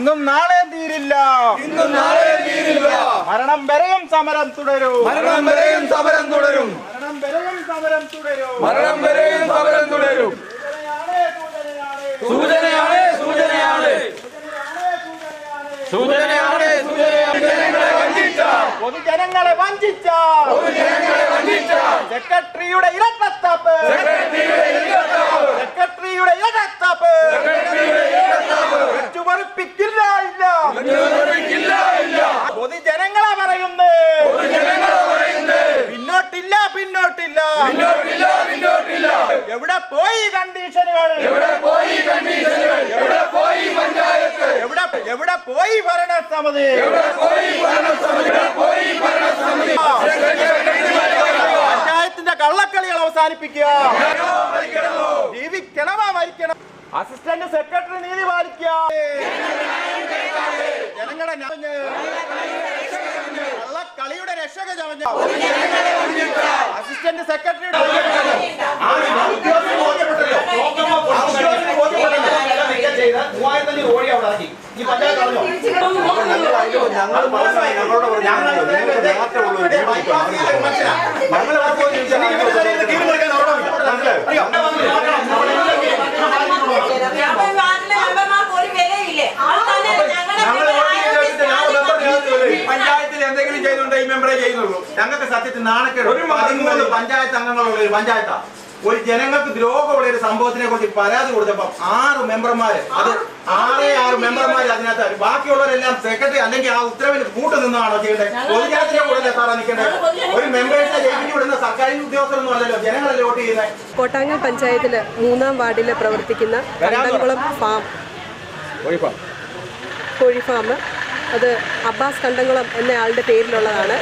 ഇന്നും നാളെ തീരില്ല, മരണം വരെയും സമരം തുടരും, മരണം വരെയും സമരം തുടരും, മരണം വരെയും സമരം തുടരും, മരണം വരെയും സമരം തുടരും. സൂചനയാണ്, സൂചനയാണ്, സൂചനയാണ്, പൊതുജനങ്ങളെ വഞ്ചിച്ച സെക്രട്ടറിയുടെ ഇരട്ടത്താപ്പ്, സെക്രട്ടറിയുടെ ഇരട്ടത്താപ്പ് വെച്ചുപറിപ്പിക്കില്ല. ഇല്ല, പൊതുജനങ്ങളെ പറയുന്നത് പിന്നോട്ടില്ല, പിന്നോട്ടില്ല. എവിടെ പോയി കണ്ടീഷനുകൾ, എവിടെ പോയി ഭരണസമിതി, പഞ്ചായത്തിന്റെ കള്ളക്കളികൾ അവസാനിപ്പിക്കുക. ജീവിക്കണമോ മരിക്കണം. അസിസ്റ്റന്റ് സെക്രട്ടറി നീതി പാലിക്കുക. ജനങ്ങളുടെ കള്ളക്കളിയുടെ രക്ഷക ചമഞ്ഞ അസിസ്റ്റന്റ് സെക്രട്ടറിയുടെ പഞ്ചായത്തിൽ എന്തെങ്കിലും ചെയ്തുകൊണ്ട് ഈ മെമ്പറേ ചെയ്യുന്നുള്ളൂ. ഞങ്ങൾക്ക് സത്യത്തിൽ നാണക്കേട്. 13 പഞ്ചായത്ത് അംഗങ്ങളുള്ള ഒരു പഞ്ചായത്താണ്. ഒരു ജനങ്ങൾക്ക് ദ്രോഹമുള്ള ഒരു സംഭവത്തിനെ കുറിച്ച് പരാതി കൊടുത്തപ്പം 6 മെമ്പർമാര്, അത് 6 മെമ്പർമാര് അതിനകത്ത്, ബാക്കിയുള്ളവരെല്ലാം സെക്രട്ടറി അല്ലെങ്കിൽ ആ ഉത്തരവിന് കൂട്ടു നിന്നാണോ ചെയ്യേണ്ടത്? പൊതുജനത്തിനെ കൂടെ സാറാ നിൽക്കേണ്ടത്. ഒരു മെമ്പേഴ്സിനെ ജയിപ്പിച്ചു വിടുന്ന സർക്കാർ ഉദ്യോഗസ്ഥരൊന്നും അല്ലല്ലോ, ജനങ്ങളല്ലേ വോട്ട് ചെയ്യുന്നത്. കോട്ടാങ്ങൽ പഞ്ചായത്തില് 3-ാം വാർഡിൽ പ്രവർത്തിക്കുന്ന കണ്ടംകുളം ഫാം, കോഴി ഫാം, അത് അബ്ബാസ് കണ്ടംകുളം എന്ന ആളുടെ പേരിലുള്ളതാണ്.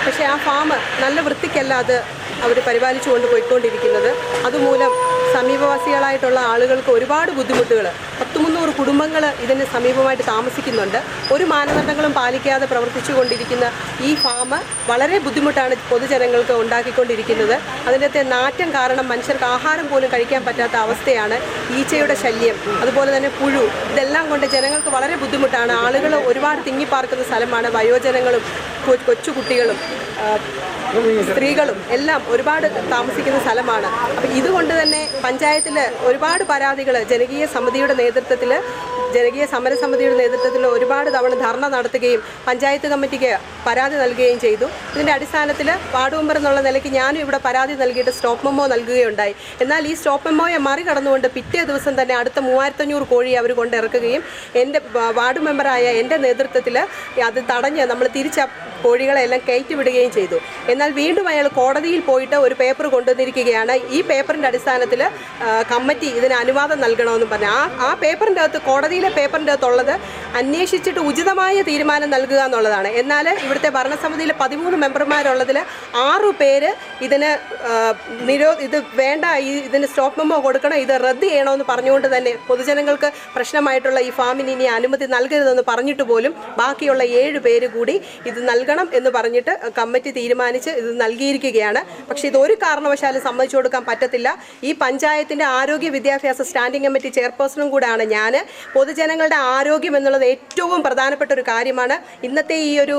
പക്ഷേ ആ ഫാം നല്ല വൃത്തിക്കല്ല അത് അവർ പരിപാലിച്ചു കൊണ്ട് പോയിക്കൊണ്ടിരിക്കുന്നത്. അതുമൂലം സമീപവാസികളായിട്ടുള്ള ആളുകൾക്ക് ഒരുപാട് ബുദ്ധിമുട്ടുകൾ, 300 കുടുംബങ്ങൾ ഇതിന് സമീപമായിട്ട് താമസിക്കുന്നുണ്ട്. ഒരു മാനദണ്ഡങ്ങളും പാലിക്കാതെ പ്രവർത്തിച്ചു കൊണ്ടിരിക്കുന്ന ഈ ഫാം വളരെ ബുദ്ധിമുട്ടാണ് പൊതുജനങ്ങൾക്ക് ഉണ്ടാക്കിക്കൊണ്ടിരിക്കുന്നത്. അതിനകത്തെ നാറ്റം കാരണം മനുഷ്യർക്ക് ആഹാരം പോലും കഴിക്കാൻ പറ്റാത്ത അവസ്ഥയാണ്. ഈച്ചയുടെ ശല്യം, അതുപോലെ തന്നെ പുഴു, ഇതെല്ലാം കൊണ്ട് ജനങ്ങൾക്ക് വളരെ ബുദ്ധിമുട്ടാണ്. ആളുകൾ ഒരുപാട് തിങ്ങിപ്പാർക്കുന്ന സ്ഥലമാണ്. വയോജനങ്ങളും കൊച്ചുകുട്ടികളും സ്ത്രീകളും എല്ലാം ഒരുപാട് താമസിക്കുന്ന സ്ഥലമാണ്. അപ്പം ഇതുകൊണ്ട് തന്നെ പഞ്ചായത്തിൽ ഒരുപാട് പരാതികൾ ജനകീയ സമരസമിതിയുടെ നേതൃത്വത്തിൽ ഒരുപാട് തവണ ധർണ നടത്തുകയും പഞ്ചായത്ത് കമ്മിറ്റിക്ക് പരാതി നൽകുകയും ചെയ്തു. ഇതിൻ്റെ അടിസ്ഥാനത്തിൽ വാർഡ് മെമ്പർ എന്നുള്ള നിലയ്ക്ക് ഞാനും ഇവിടെ പരാതി നൽകിയിട്ട് സ്റ്റോപ്പ് മെമ്മോ നൽകുകയുണ്ടായി. എന്നാൽ ഈ സ്റ്റോപ്പ് മെമ്മോയെ മറികടന്നുകൊണ്ട് പിറ്റേ ദിവസം തന്നെ അടുത്ത 3500 കോഴി അവർ കൊണ്ടിറക്കുകയും എൻ്റെ വാർഡ് മെമ്പറായ എൻ്റെ നേതൃത്വത്തിൽ അത് തടഞ്ഞ് നമ്മൾ കോഴികളെല്ലാം കയറ്റി വിടുകയും ചെയ്തു. എന്നാൽ വീണ്ടും അയാൾ കോടതിയിൽ പോയിട്ട് ഒരു പേപ്പർ കൊണ്ടുവന്നിരിക്കുകയാണ്. ഈ പേപ്പറിൻ്റെ അടിസ്ഥാനത്തിൽ കമ്മിറ്റി ഇതിന് അനുവാദം നൽകണമെന്നും പറഞ്ഞു. ആ പേപ്പറിൻ്റെ അകത്ത്, കോടതിയിലെ പേപ്പറിൻ്റെ അകത്തുള്ളത് അന്വേഷിച്ചിട്ട് ഉചിതമായ തീരുമാനം നൽകുക എന്നുള്ളതാണ്. എന്നാൽ ഇവിടുത്തെ ഭരണസമിതിയിൽ 13 മെമ്പർമാരുള്ളതിൽ 6 പേര് ഇതിന് ഇത് വേണ്ട, ഇതിന് സ്റ്റോപ്പ് മെമ്മോ കൊടുക്കണം, ഇത് റദ്ദ് ചെയ്യണമെന്ന് പറഞ്ഞുകൊണ്ട് തന്നെ പൊതുജനങ്ങൾക്ക് പ്രശ്നമായിട്ടുള്ള ഈ ഫാമിന് ഇനി അനുമതി നൽകരുതെന്ന് പറഞ്ഞിട്ട് പോലും ബാക്കിയുള്ള 7 പേര് കൂടി ഇത് നൽകണം എന്ന് പറഞ്ഞിട്ട് കമ്മിറ്റി തീരുമാനിച്ച് ഇത് നൽകിയിരിക്കുകയാണ്. പക്ഷേ ഇതൊരു കാരണവശാലും സമ്മതിച്ചു കൊടുക്കാൻ പറ്റത്തില്ല. ഈ പഞ്ചായത്തിൻ്റെ ആരോഗ്യ വിദ്യാഭ്യാസ സ്റ്റാൻഡിംഗ് കമ്മിറ്റി ചെയർപേഴ്സണും കൂടെയാണ് ഞാൻ. പൊതുജനങ്ങളുടെ ആരോഗ്യം എന്നുള്ളത് ഏറ്റവും പ്രധാനപ്പെട്ട ഒരു കാര്യമാണ്. ഇന്നത്തെ ഈ ഒരു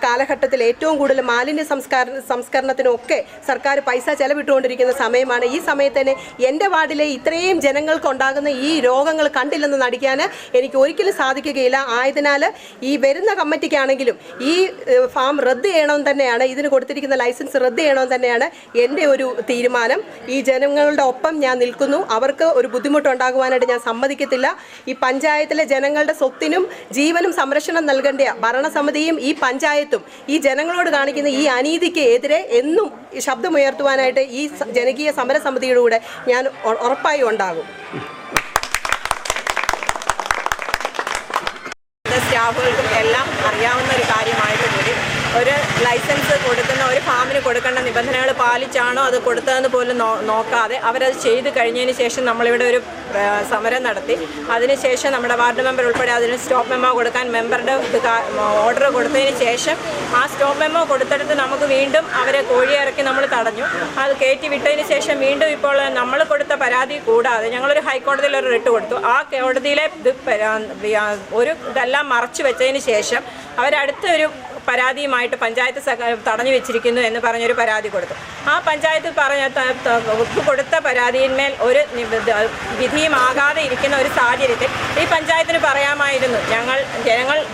കാലഘട്ടത്തിൽ ഏറ്റവും കൂടുതൽ മാലിന്യ സംസ്കരണത്തിനൊക്കെ സർക്കാർ പൈസ ചെലവിട്ടുകൊണ്ടിരിക്കുന്ന സമയമാണ്. ഈ സമയത്ത് തന്നെ എൻ്റെ വാർഡിലെ ഇത്രയും ജനങ്ങൾക്ക് ഉണ്ടാകുന്ന ഈ രോഗങ്ങൾ കണ്ടില്ലെന്ന് നടിക്കാൻ എനിക്ക് ഒരിക്കലും സാധിക്കുകയില്ല. ആയതിനാൽ ഈ വരുന്ന കമ്മിറ്റിക്കാണെങ്കിലും ഈ ഫാം റദ്ദ് ചെയ്യണമെന്ന് തന്നെയാണ്, ഇതിന് കൊടുത്തിരിക്കുന്ന ലൈസൻസ് റദ്ദ് ചെയ്യണമെന്ന് തന്നെയാണ് എൻ്റെ ഒരു തീരുമാനം. ഈ ജനങ്ങളുടെ ഒപ്പം ഞാൻ നിൽക്കുന്നു. അവർക്ക് ഒരു ബുദ്ധിമുട്ടുണ്ടാകുവാനായിട്ട് ഞാൻ സമ്മതിക്കത്തില്ല. ഈ പഞ്ചായത്തിലെ ജനങ്ങളുടെ സ്വത്തിനും ജീവനും സംരക്ഷണം നൽകേണ്ട ഭരണസമിതിയും ഈ പഞ്ചായത്തും ഈ ജനങ്ങളോട് കാണിക്കുന്ന ഈ അനീതിക്ക് എതിരെ എന്നും ശബ്ദമുയർത്തുവാനായിട്ട് ഈ ജനകീയ സമരസമിതിയുടെ കൂടെ ഞാൻ ഉറപ്പായി ഉണ്ടാകും. സ്റ്റാഫുകൾക്കും എല്ലാം അറിയാവുന്ന ഒരു കാര്യമായിട്ട് കൂടി ഒരു ലൈസൻസ് കൊടുക്കുന്ന ഒരു ഫാമിന് കൊടുക്കേണ്ട നിബന്ധനകൾ പാലിച്ചാണോ അത് കൊടുത്തതെന്ന് പോലും നോക്കാതെ അവരത് ചെയ്ത് കഴിഞ്ഞതിന് ശേഷം നമ്മളിവിടെ ഒരു സമരം നടത്തി. അതിനുശേഷം നമ്മുടെ വാർഡ് മെമ്പർ ഉൾപ്പെടെ അതിന് സ്റ്റോപ്പ് മെമ്മോ കൊടുക്കാൻ മെമ്പറുടെ ഓർഡർ കൊടുത്തതിന് ശേഷം ആ സ്റ്റോപ്പ് മെമ്മോ കൊടുത്തെടുത്ത് നമുക്ക് വീണ്ടും അവരെ കോഴിയിറക്കി നമ്മൾ തടഞ്ഞു. അത് കയറ്റി വിട്ടതിന് ശേഷം വീണ്ടും ഇപ്പോൾ നമ്മൾ കൊടുത്ത പരാതി കൂടാതെ ഞങ്ങളൊരു ഹൈക്കോടതിയിൽ ഒരു റിട്ട് കൊടുത്തു. ആ കോടതിയിലെ ഒരു ഇതെല്ലാം മറച്ചു വെച്ചതിന് ശേഷം അവരടുത്തൊരു പരാതിയുമായിട്ട് പഞ്ചായത്ത് തടഞ്ഞു വെച്ചിരിക്കുന്നു എന്ന് പറഞ്ഞൊരു പരാതി കൊടുത്തു. ആ പഞ്ചായത്ത് കൊടുത്ത പരാതിയിന്മേൽ ഒരു വിധിയുമാകാതെ ഇരിക്കുന്ന ഒരു സാഹചര്യത്തിൽ ഈ പഞ്ചായത്തിന് പറയാമായിരുന്നു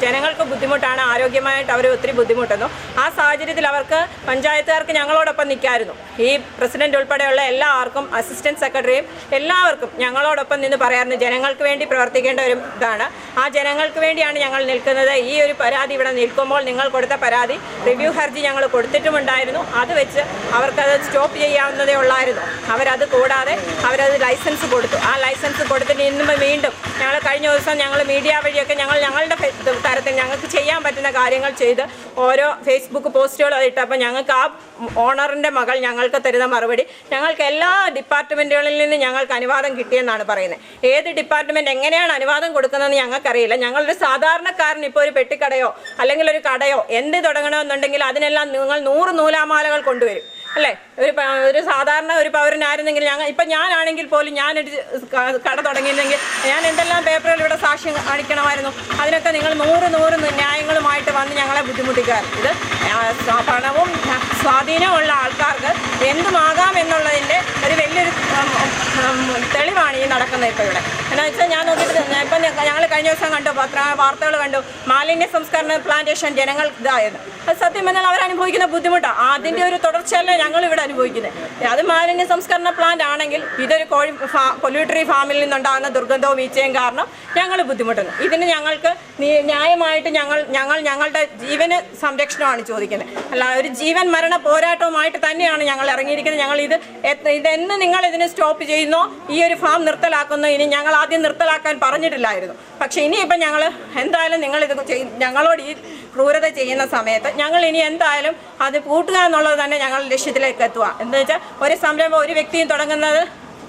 ജനങ്ങൾക്ക് ബുദ്ധിമുട്ടാണ്, ആരോഗ്യമായിട്ട് അവർ ഒത്തിരി ബുദ്ധിമുട്ടുന്നു. ആ സാഹചര്യത്തിൽ അവർക്ക് പഞ്ചായത്തുകാർക്ക് ഞങ്ങളോടൊപ്പം നിൽക്കായിരുന്നു. ഈ പ്രസിഡന്റ് ഉൾപ്പെടെയുള്ള എല്ലാവർക്കും അസിസ്റ്റന്റ് സെക്രട്ടറിയും എല്ലാവർക്കും ഞങ്ങളോടൊപ്പം നിന്ന് പറയാറുണ്ട്. ജനങ്ങൾക്ക് വേണ്ടി പ്രവർത്തിക്കേണ്ട ഒരു ഇതാണ്. ആ ജനങ്ങൾക്ക് വേണ്ടിയാണ് ഞങ്ങൾ നിൽക്കുന്നത്. ഈ ഒരു പരാതി ഇവിടെ നിൽക്കുമ്പോൾ നിങ്ങൾ കൊടുത്ത പരാതി റിവ്യൂ ഹർജി ഞങ്ങൾ കൊടുത്തിട്ടുമുണ്ടായിരുന്നു. അത് വെച്ച് അവർക്കത് സ്റ്റോപ്പ് ചെയ്യാവുന്നതേ ഉള്ളായിരുന്നു. അവരത് കൂടാതെ അവരത് ലൈസൻസ് കൊടുത്തു. ആ ലൈസൻസ് കൊടുത്തിട്ട് ഇന്നും വീണ്ടും ഞങ്ങൾ കഴിഞ്ഞ ദിവസം ഞങ്ങൾ മീഡിയ വഴിയൊക്കെ ഞങ്ങളുടെ തരത്തിൽ ഞങ്ങൾക്ക് ചെയ്യാൻ പറ്റുന്ന കാര്യങ്ങൾ ചെയ്ത് ഓരോ ഫേസ്ബുക്ക് പോസ്റ്റുകൾ ഇട്ടപ്പോൾ ഞങ്ങൾക്ക് ആ ഓണറിൻ്റെ മകൾ ഞങ്ങൾക്ക് തരുന്ന മറുപടി ഞങ്ങൾക്ക് എല്ലാ ഡിപ്പാർട്ട്മെൻറ്റുകളിൽ നിന്ന് ഞങ്ങൾക്ക് അനുവാദം കിട്ടിയെന്നാണ് പറയുന്നത്. ഏത് ഡിപ്പാർട്ട്മെൻറ്റ് എങ്ങനെയാണ് അനുവാദം കൊടുക്കുന്നതെന്ന് ഞങ്ങൾക്കറിയില്ല. ഞങ്ങളൊരു സാധാരണക്കാരൻ ഇപ്പോൾ ഒരു പെട്ടിക്കടയോ അല്ലെങ്കിൽ ഒരു കടയോ എന്ത് തുടങ്ങണമെന്നുണ്ടെങ്കിൽ അതിനെല്ലാം നിങ്ങൾ 100 നൂലാമാലകൾ കൊണ്ടുവരും അല്ലേ? ഒരു സാധാരണ ഒരു പൗരനായിരുന്നെങ്കിൽ ഞാനാണെങ്കിൽ പോലും ഞാനൊരു കട തുടങ്ങിയിരുന്നെങ്കിൽ ഞാൻ എന്തെല്ലാം പേപ്പറുകൾ ഇവിടെ സാക്ഷ്യം കാണിക്കണമായിരുന്നു. അതിനൊക്കെ നിങ്ങൾ 100 ന്യായങ്ങളുമായിട്ട് വന്ന് ഞങ്ങളെ ബുദ്ധിമുട്ടിക്കാറ്. ഇത് പണവും സ്വാധീനമുള്ള ആൾക്കാർക്ക് എന്തുമാകാം എന്നുള്ളതിൻ്റെ ഒരു വലിയൊരു തെളിവാണ് ഈ നടക്കുന്നത് ഇപ്പോൾ ഇവിടെ. എന്താ വെച്ചാൽ ഞാൻ നോക്കിയിട്ട് ഇപ്പം ഞങ്ങൾ കഴിഞ്ഞ ദിവസം കണ്ടു, വാർത്തകൾ കണ്ടു, മാലിന്യ സംസ്കരണ പ്ലാന്റേഷൻ ജനങ്ങൾ ഇതായത്. അത് സത്യം പറഞ്ഞാൽ അവരനുഭവിക്കുന്ന ബുദ്ധിമുട്ടാണ്. അതിൻ്റെ ഒരു തുടർച്ചയല്ലേ ഞങ്ങളിവിടെ അനുഭവിക്കുന്നത്. അത് മാലിന്യ സംസ്കരണ പ്ലാന്റ് ആണെങ്കിൽ ഇതൊരു പൊല്യൂട്ടറി ഫാമിൽ നിന്നുണ്ടാകുന്ന ദുർഗന്ധവും ഈച്ചയും കാരണം ഞങ്ങൾ ബുദ്ധിമുട്ടുന്നു. ഇതിന് ഞങ്ങൾക്ക് ന്യായമായിട്ട് ഞങ്ങളുടെ ജീവന് സംരക്ഷണമാണ് ചോദിക്കുന്നത്. അല്ല, ഒരു ജീവൻ മരണ പോരാട്ടവുമായിട്ട് തന്നെയാണ് ഞങ്ങൾ ഇറങ്ങിയിരിക്കുന്നത്. ഞങ്ങൾ ഇതെന്ന് നിങ്ങൾ ഇതിന് സ്റ്റോപ്പ് ചെയ്യുന്നോ, ഈ ഒരു ഫാം നിർത്തലാക്കുന്നോ, ഇനി ഞങ്ങൾ ആദ്യം നിർത്തലാക്കാൻ പറഞ്ഞിട്ടില്ലായിരുന്നു. പക്ഷേ ഇനിയിപ്പം ഞങ്ങൾ എന്തായാലും നിങ്ങളിത് ഞങ്ങളോട് ഈ ക്രൂരത ചെയ്യുന്ന സമയത്ത് ഞങ്ങൾ ഇനി എന്തായാലും അത് പൂട്ടുക എന്നുള്ളത് തന്നെ ഞങ്ങൾ ലക്ഷ്യത്തിലേക്ക് എത്തുക. എന്താ വെച്ചാൽ ഒരു സംരംഭം ഒരു വ്യക്തിയും തുടങ്ങുന്നത്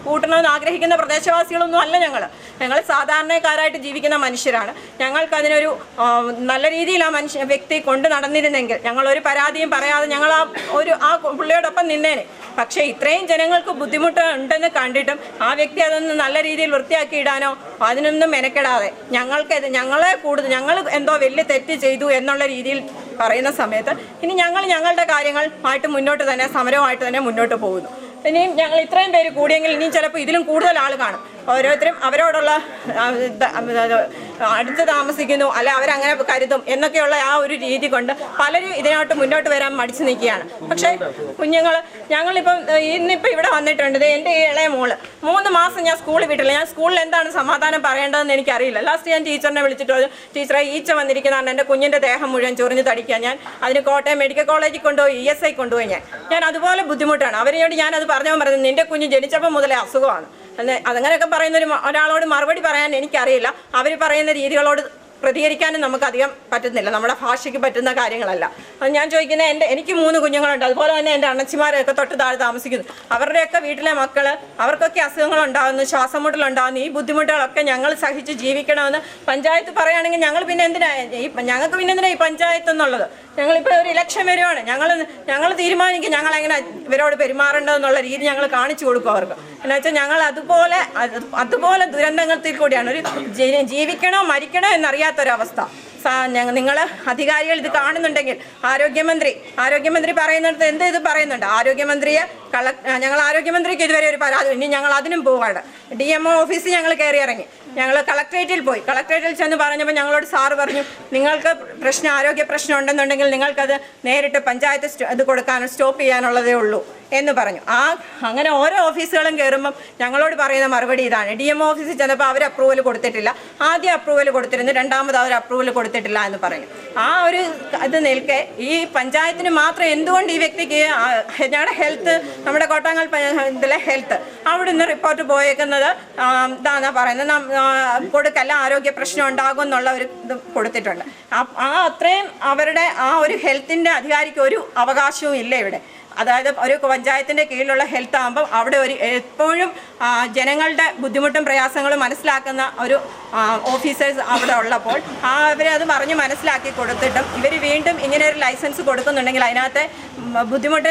കൂട്ടണമെന്ന് ആഗ്രഹിക്കുന്ന പ്രദേശവാസികളൊന്നും അല്ല. ഞങ്ങൾ സാധാരണക്കാരായിട്ട് ജീവിക്കുന്ന മനുഷ്യരാണ്. ഞങ്ങൾക്കതിനൊരു നല്ല രീതിയിൽ ആ വ്യക്തി കൊണ്ട് നടന്നിരുന്നെങ്കിൽ ഞങ്ങളൊരു പരാതിയും പറയാതെ ഞങ്ങൾ ആ പുള്ളിയോടൊപ്പം നിന്നേനെ. പക്ഷേ ഇത്രയും ജനങ്ങൾക്ക് ബുദ്ധിമുട്ട് ഉണ്ടെന്ന് കണ്ടിട്ടും ആ വ്യക്തി അതൊന്ന് നല്ല രീതിയിൽ വൃത്തിയാക്കി ഇടാനോ അതിനൊന്നും മെനക്കെടാതെ ഞങ്ങൾ എന്തോ വലിയ തെറ്റ് ചെയ്തു എന്നുള്ള രീതിയിൽ പറയുന്ന സമയത്ത് ഇനി ഞങ്ങളുടെ കാര്യങ്ങളുമായിട്ട് മുന്നോട്ട് തന്നെ സമരവുമായിട്ട് തന്നെ മുന്നോട്ട് പോകുന്നു. ഇനിയും ഞങ്ങൾ ഇത്രയും പേര് കൂടിയെങ്കിൽ ഇനിയും ചിലപ്പോൾ ഇതിലും കൂടുതൽ ആൾ കാണും. ഓരോരുത്തരും അവരോടുള്ള അടുത്ത് താമസിക്കുന്നു അല്ലെ അവരങ്ങനെ കരുതും എന്നൊക്കെയുള്ള ആ ഒരു രീതി കൊണ്ട് പലരും ഇതിനോട്ട് മുന്നോട്ട് വരാൻ മടിച്ചു നിൽക്കുകയാണ്. പക്ഷേ ഞങ്ങളിപ്പം ഇന്നിപ്പോൾ ഇവിടെ വന്നിട്ടുണ്ട്. എൻ്റെ ഈ ഇളയ മോള് 3 മാസം ഞാൻ സ്കൂളിൽ വിട്ടില്ല. ഞാൻ സ്കൂളിൽ എന്താണ് സമാധാനം പറയേണ്ടതെന്ന് എനിക്കറിയില്ല. ലാസ്റ്റ് ഞാൻ ടീച്ചറിനെ വിളിച്ചിട്ട് ടീച്ചറെ ഈച്ച വന്നിരിക്കുന്നതാണ്, എൻ്റെ കുഞ്ഞിൻ്റെ ദേഹം മുഴുവൻ ചൊറിഞ്ഞ് തടിക്കുക. ഞാൻ അതിന് കോട്ടയം മെഡിക്കൽ കോളേജിൽ കൊണ്ടുപോയി ESI കൊണ്ടുപോയി. ഞാൻ അതുപോലെ ബുദ്ധിമുട്ടാണ്. അവരോട് ഞാനത് പറഞ്ഞത് നിൻ്റെ കുഞ്ഞ് ജനിച്ചപ്പോൾ മുതലേ അസുഖമാണ്. അതങ്ങനെയൊക്കെ പറയുന്ന ഒരാളോട് മറുപടി പറയാൻ എനിക്കറിയില്ല. അവർ പറയുന്ന രീതികളോട് പ്രതികരിക്കാനും നമുക്കധികം പറ്റുന്നില്ല. നമ്മുടെ ഭാഷയ്ക്ക് പറ്റുന്ന കാര്യങ്ങളല്ല. അത് ഞാൻ ചോദിക്കുന്നത്, എനിക്ക് 3 കുഞ്ഞുങ്ങളുണ്ട്. അതുപോലെ തന്നെ എൻ്റെ അണ്ണച്ചിമാരൊക്കെ തൊട്ട് താഴെ താമസിക്കുന്നു. അവരുടെയൊക്കെ വീട്ടിലെ മക്കൾ അവർക്കൊക്കെ അസുഖങ്ങളുണ്ടാകുന്നു, ശ്വാസം മുട്ടലുണ്ടാകുന്നു. ഈ ബുദ്ധിമുട്ടുകളൊക്കെ ഞങ്ങൾ സഹിച്ച് ജീവിക്കണമെന്ന് പഞ്ചായത്ത് പറയുകയാണെങ്കിൽ ഞങ്ങൾക്ക് പിന്നെ എന്തിനാ ഈ പഞ്ചായത്ത് എന്നുള്ളത്? ഞങ്ങളിപ്പോൾ ഒരു ഇലക്ഷൻ വരുവാണ്. ഞങ്ങൾ തീരുമാനിക്കും ഞങ്ങളെങ്ങനെ ഇവരോട് പെരുമാറേണ്ടതെന്നുള്ള രീതി ഞങ്ങൾ കാണിച്ചു കൊടുക്കും അവർക്ക്. എന്ന് വെച്ചാൽ ഞങ്ങൾ അതുപോലെ ദുരന്തത്തിൽ കൂടിയാണ് ഒരു ജീവിക്കണോ മരിക്കണോ എന്നറിയാത്തൊരവസ്ഥ. നിങ്ങൾ അധികാരികൾ ഇത് കാണുന്നുണ്ടെങ്കിൽ ആരോഗ്യമന്ത്രി പറയുന്നിടത്ത് ഇത് പറയുന്നുണ്ട്. ഞങ്ങൾ ആരോഗ്യമന്ത്രിക്ക് ഇതുവരെ ഒരു പരാതി, ഇനി ഞങ്ങൾ അതിനും പോവാണ്. DMO ഓഫീസിൽ ഞങ്ങൾ കയറി ഇറങ്ങി. ഞങ്ങൾ കളക്ട്രേറ്റിൽ പോയി. കളക്ട്രേറ്റിൽ ചെന്ന് പറഞ്ഞപ്പോൾ ഞങ്ങളോട് സാറ് പറഞ്ഞു, നിങ്ങൾക്ക് ആരോഗ്യ പ്രശ്നം ഉണ്ടെന്നുണ്ടെങ്കിൽ നിങ്ങൾക്കത് നേരിട്ട് പഞ്ചായത്ത് ഇത് കൊടുക്കാനും സ്റ്റോപ്പ് ചെയ്യാനുള്ളതേ ഉള്ളൂ എന്ന് പറഞ്ഞു. അങ്ങനെ ഓരോ ഓഫീസുകളും കയറുമ്പം ഞങ്ങളോട് പറയുന്ന മറുപടി ഇതാണ്. DMO ഓഫീസിൽ ചെന്നപ്പോൾ അവർ അപ്രൂവൽ കൊടുത്തിട്ടില്ല. ആദ്യം അപ്രൂവൽ കൊടുത്തിരുന്നു, രണ്ടാമത് അവർ അപ്രൂവൽ കൊടുത്തിട്ടില്ല എന്ന് പറഞ്ഞു. ആ ഒരു ഇത് നിൽക്കെ ഈ പഞ്ചായത്തിന് മാത്രം എന്തുകൊണ്ട് ഈ വ്യക്തിക്ക് ഞങ്ങളുടെ ഹെൽത്ത് നമ്മുടെ കോട്ടാങ്ങൽ ഇതിലെ ഹെൽത്ത് അവിടുന്ന് റിപ്പോർട്ട് പോയേക്കുന്നത് ഇതാണെന്നാ പറയുന്നത്, കൊടുക്കല്ല, ആരോഗ്യ പ്രശ്നം ഉണ്ടാകും എന്നുള്ള ഒരു ഇത് കൊടുത്തിട്ടുണ്ട്. അത്രയും അവരുടെ ആ ഒരു ഹെൽത്തിൻ്റെ അധികാരിക്ക് ഒരു അവകാശവും ഇല്ല ഇവിടെ. അതായത് ഒരു പഞ്ചായത്തിൻ്റെ കീഴിലുള്ള ഹെൽത്ത് ആകുമ്പം അവിടെ ഒരു എപ്പോഴും ജനങ്ങളുടെ ബുദ്ധിമുട്ടും പ്രയാസങ്ങളും മനസ്സിലാക്കുന്ന ഒരു ഓഫീസേഴ്സ് അവിടെ ഉള്ളപ്പോൾ അവരത് പറഞ്ഞ് മനസ്സിലാക്കി കൊടുത്തിട്ടും ഇവർ വീണ്ടും ഇങ്ങനെ ഒരു ലൈസൻസ് കൊടുക്കുന്നുണ്ടെങ്കിൽ അതിനകത്തെ ബുദ്ധിമുട്ട്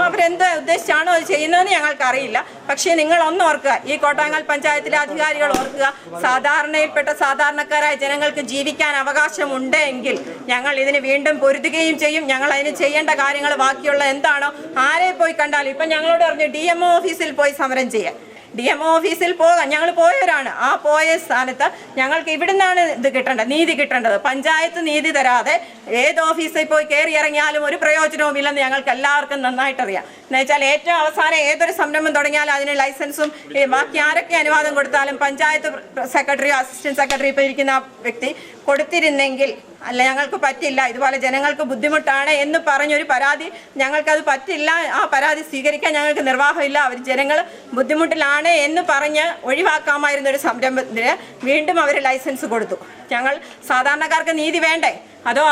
അവരെന്ത് ഉദ്ദേശിച്ചാണോ അത് ചെയ്യുന്നതെന്ന് ഞങ്ങൾക്കറിയില്ല. പക്ഷേ നിങ്ങളൊന്ന് ഓർക്കുക, ഈ കോട്ടാങ്ങൽ പഞ്ചായത്തിലെ അധികാരികൾ ഓർക്കുക, സാധാരണയിൽപ്പെട്ട സാധാരണക്കാരായ ജനങ്ങൾക്ക് ജീവിക്കാൻ അവകാശമുണ്ടെങ്കിൽ ഞങ്ങൾ ഇതിന് വീണ്ടും പൊരുതുകയും ചെയ്യും. ഞങ്ങൾ അതിന് ചെയ്യേണ്ട കാര്യങ്ങൾ ബാക്കിയുള്ള എന്താണോ ആരെ പോയി കണ്ടാലും ഇപ്പം ഞങ്ങളോട് പറഞ്ഞു DMO ഓഫീസിൽ പോയി സമരം ചെയ്യാൻ. DMO ഓഫീസിൽ പോകാൻ ഞങ്ങൾ പോയവരാണ്. ആ പോയ സ്ഥാനത്ത് ഞങ്ങൾക്ക് ഇവിടുന്നാണ് ഇത് കിട്ടേണ്ടത്, നീതി കിട്ടേണ്ടത്. പഞ്ചായത്ത് നീതി തരാതെ ഏത് ഓഫീസിൽ പോയി കയറി ഇറങ്ങിയാലും ഒരു പ്രയോജനവുമില്ലെന്ന് ഞങ്ങൾക്ക് എല്ലാവർക്കും നന്നായിട്ടറിയാം. എന്ന് വെച്ചാൽ ഏറ്റവും അവസാനം ഏതൊരു സംരംഭം തുടങ്ങിയാലും അതിന് ലൈസൻസും ബാക്കി ആരൊക്കെ അനുവാദം കൊടുത്താലും പഞ്ചായത്ത് സെക്രട്ടറിയോ അസിസ്റ്റന്റ് സെക്രട്ടറി ഇപ്പോൾ ഇരിക്കുന്ന വ്യക്തി കൊടുത്തിരുന്നെങ്കിൽ അല്ല ഞങ്ങൾക്ക് പറ്റില്ല, ഇതുപോലെ ജനങ്ങൾക്ക് ബുദ്ധിമുട്ടാണ് എന്ന് പറഞ്ഞൊരു പരാതി ഞങ്ങൾക്കത് പറ്റില്ല, ആ പരാതി സ്വീകരിക്കാൻ ഞങ്ങൾക്ക് നിർവാഹമില്ല, അവർ ജനങ്ങൾ ബുദ്ധിമുട്ടിലാണ് എന്ന് പറഞ്ഞ് ഒഴിവാക്കാമായിരുന്നൊരു സംരംഭത്തിന് വീണ്ടും അവർ ലൈസൻസ് കൊടുത്തു. ഞങ്ങൾ സാധാരണക്കാർക്ക് നീതി വേണ്ടേ? അതോ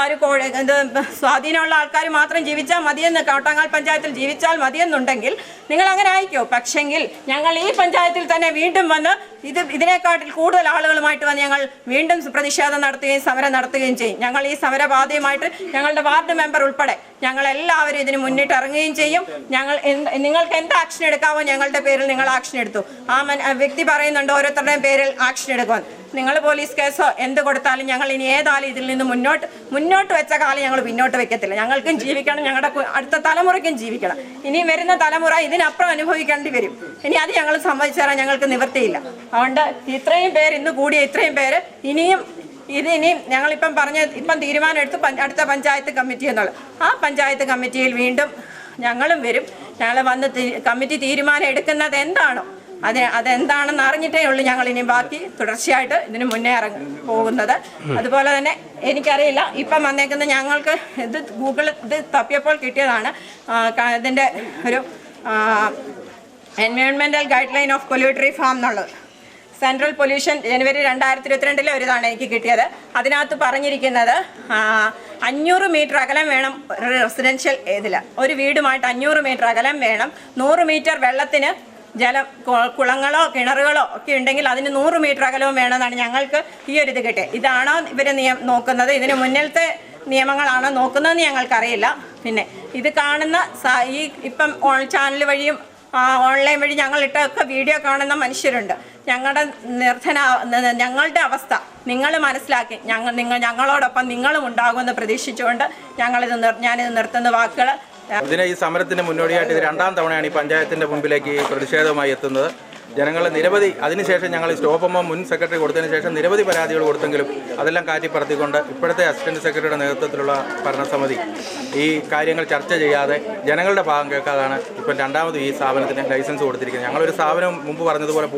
സ്വാധീനമുള്ള ആൾക്കാർ മാത്രം ജീവിച്ചാൽ മതിയെന്ന്, കോട്ടാങ്ങൽ പഞ്ചായത്തിൽ ജീവിച്ചാൽ മതിയെന്നുണ്ടെങ്കിൽ നിങ്ങൾ അങ്ങനെ ആയിക്കോ. പക്ഷെങ്കിൽ ഞങ്ങൾ ഈ പഞ്ചായത്തിൽ തന്നെ വീണ്ടും വന്ന് ഇതിനേക്കാട്ടിൽ കൂടുതൽ ആളുകളുമായിട്ട് വന്ന് ഞങ്ങൾ വീണ്ടും പ്രതിഷേധം നടത്തുകയും സമരം നടത്തുകയും ചെയ്യും. ഞങ്ങൾ ഈ സമരബാധയുമായിട്ട് ഞങ്ങളുടെ വാർഡ് മെമ്പർ ഉൾപ്പെടെ ഞങ്ങളെല്ലാവരും ഇതിന് മുന്നിട്ട് ഇറങ്ങുകയും ചെയ്യും. നിങ്ങൾക്ക് എന്ത് ആക്ഷൻ എടുക്കാമോ ഞങ്ങളുടെ പേരിൽ നിങ്ങൾ ആക്ഷൻ എടുത്തു. ആ വ്യക്തി പറയുന്നുണ്ട് ഓരോരുത്തരുടെയും പേരിൽ ആക്ഷൻ എടുക്കുമെന്ന്. നിങ്ങൾ പോലീസ് കേസോ എന്ത് കൊടുത്താലും ഞങ്ങൾ ഇനി ഏതായാലും ഇതിൽ നിന്ന് മുന്നോട്ട് വെച്ച കാലം ഞങ്ങൾ പിന്നോട്ട് വെക്കത്തില്ല. ഞങ്ങൾക്കും ജീവിക്കണം, ഞങ്ങളുടെ അടുത്ത തലമുറയ്ക്കും ജീവിക്കണം. ഇനി വരുന്ന തലമുറ ഇതിനപ്പുറം അനുഭവിക്കേണ്ടി വരും. ഇനി അത് ഞങ്ങൾ സമ്മതിച്ചു തരാൻ ഞങ്ങൾക്ക് നിവൃത്തിയില്ല. അതുകൊണ്ട് ഇത്രയും പേര് ഇന്ന് കൂടിയ ഇത്രയും പേര് ഇനിയും ഇപ്പം തീരുമാനം എടുത്ത് അടുത്ത പഞ്ചായത്ത് കമ്മിറ്റി എന്നുള്ളത്, ആ പഞ്ചായത്ത് കമ്മിറ്റിയിൽ വീണ്ടും ഞങ്ങളും വരും. ഞങ്ങൾ വന്ന് കമ്മിറ്റി തീരുമാനം എടുക്കുന്നത് എന്താണോ അതെന്താണെന്ന് അറിഞ്ഞിട്ടേ ഉള്ളൂ ഞങ്ങൾ ഇനി ബാക്കി തുടർച്ചയായിട്ട് ഇതിന് മുന്നേ പോകുന്നത്. അതുപോലെ തന്നെ എനിക്കറിയില്ല, ഇപ്പം വന്നേക്കുന്ന ഞങ്ങൾക്ക് ഇത് ഗൂഗിൾ ഇത് തപ്പിയപ്പോൾ കിട്ടിയതാണ്. ഇതിൻ്റെ ഒരു environmental guideline of poultry farm എന്നുള്ളത് സെൻട്രൽ പൊല്യൂഷൻ ജനുവരി 2022 ഒരു ഇതാണ് എനിക്ക് കിട്ടിയത്. അതിനകത്ത് പറഞ്ഞിരിക്കുന്നത് 500 മീറ്റർ അകലം വേണം റെസിഡൻഷ്യൽ ഏതില ഒരു വീടുമായിട്ട് 500 മീറ്റർ അകലം വേണം. 100 മീറ്റർ വെള്ളത്തിന് കുളങ്ങളോ കിണറുകളോ ഒക്കെ ഉണ്ടെങ്കിൽ അതിന് 100 മീറ്റർ അകലവും വേണമെന്നാണ് ഞങ്ങൾക്ക് ഈ ഒരു ഇത് കിട്ടിയത്. ഇതാണോ ഇവർ നോക്കുന്നത്? ഇതിന് മുന്നിലത്തെ നിയമങ്ങളാണോ നോക്കുന്നതെന്ന് ഞങ്ങൾക്കറിയില്ല. പിന്നെ ഇത് കാണുന്ന ഈ ഇപ്പം ചാനൽ വഴിയും ഓൺലൈൻ വഴി ഞങ്ങളിട്ടൊക്കെ വീഡിയോ കാണുന്ന മനുഷ്യരുണ്ട്. ഞങ്ങളുടെ അവസ്ഥ നിങ്ങൾ മനസ്സിലാക്കി ഞങ്ങളോടൊപ്പം നിങ്ങളും ഉണ്ടാകുമെന്ന് പ്രതീക്ഷിച്ചുകൊണ്ട് ഞാനിത് നിർത്തുന്ന വാക്കുകൾ. ഈ സമരത്തിന് മുന്നോടിയായിട്ട് ഇത് 2ാം തവണയാണ് ഈ പഞ്ചായത്തിൻ്റെ മുമ്പിലേക്ക് ഭപ്രതിഷേധവുമായി എത്തുന്നത്. ജനങ്ങൾ നിരവധി അതിനുശേഷം ഞങ്ങൾ സ്റ്റോപ്പമ്മ മുൻ സെക്രട്ടറി കൊടുത്തതിന് ശേഷം നിരവധി പരാതികൾ കൊടുത്തെങ്കിലും അതെല്ലാം കാറ്റിപ്പറത്തിക്കൊണ്ട് ഇപ്പോഴത്തെ അസിസ്റ്റന്റ് സെക്രട്ടറിയുടെ നേതൃത്വത്തിലുള്ള ഭരണസമിതി ഈ കാര്യങ്ങൾ ചർച്ച ചെയ്യാതെ ജനങ്ങളുടെ ഭാഗം കേൾക്കാതാണ് ഇപ്പം 2ാമത് ഈ സ്ഥാപനത്തിന് ലൈസൻസ് കൊടുത്തിരിക്കുന്നത്. ഞങ്ങളൊരു സ്ഥാപനം മുമ്പ് പറഞ്ഞതുപോലെ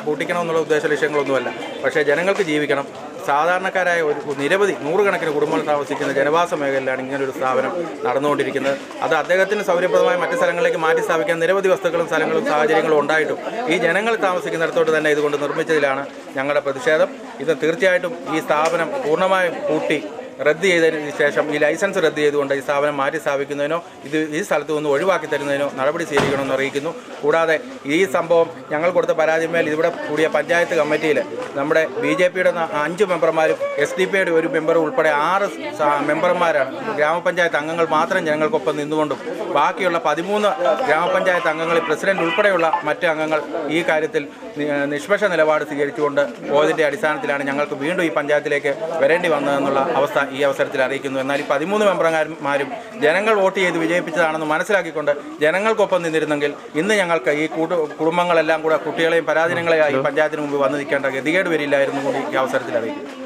പൂട്ടിക്കണമെന്നുള്ള ഉദ്ദേശ ലക്ഷ്യങ്ങളൊന്നുമല്ല. പക്ഷേ ജനങ്ങൾക്ക് ജീവിക്കണം. സാധാരണക്കാരായ നിരവധി നൂറുകണക്കിന് കുടുംബങ്ങൾ താമസിക്കുന്ന ജനവാസ മേഖലയിലാണ് ഇങ്ങനൊരു സ്ഥാപനം നടന്നുകൊണ്ടിരിക്കുന്നത്. അത് അദ്ദേഹത്തിന് സൗകര്യപ്രദമായ മറ്റ് സ്ഥലങ്ങളിലേക്ക് മാറ്റി സ്ഥാപിക്കാൻ നിരവധി വസ്തുക്കളും സ്ഥലങ്ങളും സാഹചര്യങ്ങളും ഉണ്ടായിട്ടും ഈ ജനങ്ങൾ താമസിക്കുന്നിടത്തോട്ട് തന്നെ ഇതുകൊണ്ട് നിർമ്മിച്ചതിലാണ് ഞങ്ങളുടെ പ്രതിഷേധം. ഇത് തീർച്ചയായിട്ടും ഈ സ്ഥാപനം പൂർണ്ണമായും പൂട്ടി റദ്ദ് ചെയ്തതിന് ശേഷം ഈ ലൈസൻസ് റദ്ദ് ചെയ്തുകൊണ്ട് ഈ സ്ഥാപനം മാറ്റി സ്ഥാപിക്കുന്നതിനോ ഈ സ്ഥലത്ത് നിന്ന് ഒഴിവാക്കി തരുന്നതിനോ നടപടി സ്വീകരിക്കണമെന്ന് അറിയിക്കുന്നു. കൂടാതെ ഈ സംഭവം ഞങ്ങൾ കൊടുത്ത പരാതിമേൽ ഇവിടെ കൂടിയ പഞ്ചായത്ത് കമ്മിറ്റിയിൽ നമ്മുടെ BJPയുടെ 5 മെമ്പർമാരും SDP ഒരു മെമ്പറും ഉൾപ്പെടെ 6 മെമ്പർമാരാണ് ഗ്രാമപഞ്ചായത്ത് അംഗങ്ങൾ മാത്രം ജനങ്ങൾക്കൊപ്പം നിന്നുകൊണ്ടും ബാക്കിയുള്ള 13 ഗ്രാമപഞ്ചായത്ത് അംഗങ്ങളിൽ പ്രസിഡന്റ് ഉൾപ്പെടെയുള്ള മറ്റ് അംഗങ്ങൾ ഈ കാര്യത്തിൽ നിഷ്പക്ഷ നിലപാട് സ്വീകരിച്ചുകൊണ്ട് പോയതിൻ്റെ അടിസ്ഥാനത്തിലാണ് ഞങ്ങൾക്ക് വീണ്ടും ഈ പഞ്ചായത്തിലേക്ക് വരേണ്ടി വന്നതെന്നുള്ള അവസ്ഥ ഈ അവസരത്തിൽ അറിയിക്കുന്നു. എന്നാൽ ഈ 13 മെമ്പർമാരും ജനങ്ങൾ വോട്ട് ചെയ്ത് വിജയിപ്പിച്ചതാണെന്ന് മനസ്സിലാക്കിക്കൊണ്ട് ജനങ്ങൾക്കൊപ്പം നിന്നിരുന്നെങ്കിൽ ഇന്ന് ഞങ്ങൾക്ക് ഈ കുടുംബങ്ങളെല്ലാം കൂടെ കുട്ടികളെയും പരാധീനങ്ങളെയായി പഞ്ചായത്തിന് മുമ്പ് വന്നു നിൽക്കേണ്ട ഗതികേട് വരില്ലായിരുന്നു കൂടി ഈ അവസരത്തിൽ അറിയിക്കും.